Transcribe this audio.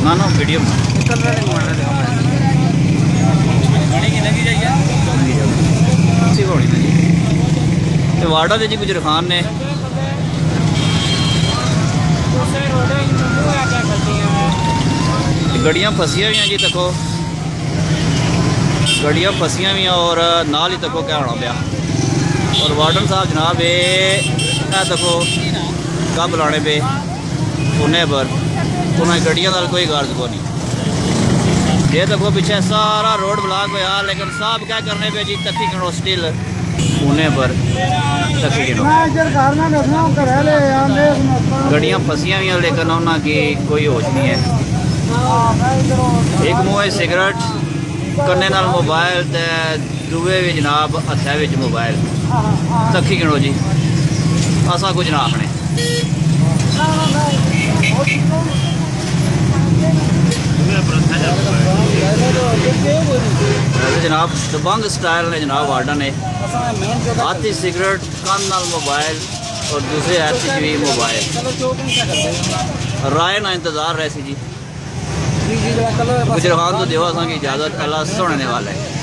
ना ना video warden जी गुजर खान ने गड्डियाँ फसियां हुई हैं जी। देखो गड्डियाँ फसियां हुई हैं और नाल ही देखो क्या होना पाया। और वार्डन साहब जनाब ये देखो कब लाने पे उन्हें पर उन्हें गड्डियों का कोई गार्ज को नहीं। ये देखो पीछे सारा रोड ब्लॉक हुआ लेकिन साहब क्या करने पे जी तकी गिनो स्टिल उन्हें पर तकी गिनो गड्डियाँ फसियां हुई लेकिन उन्होंने कोई होश नहीं है। एक मुँह सिगरेट कन्ने नाल मोबाइल ते दुए भी जनाब हत्था विच मोबाइल तकी गिनो जी असा कुछ ना आखने। जनाब दबंग स्टाइल ने जनाब वार्डन ने हाथ ही सिगरेट कान नाल मोबाइल और दूसरे हाथ भी मोबाइल राय ना इंतज़ार रहे जी। गुजर खान तो देवा की इजाज़त अल्लाह सुनने वाला है।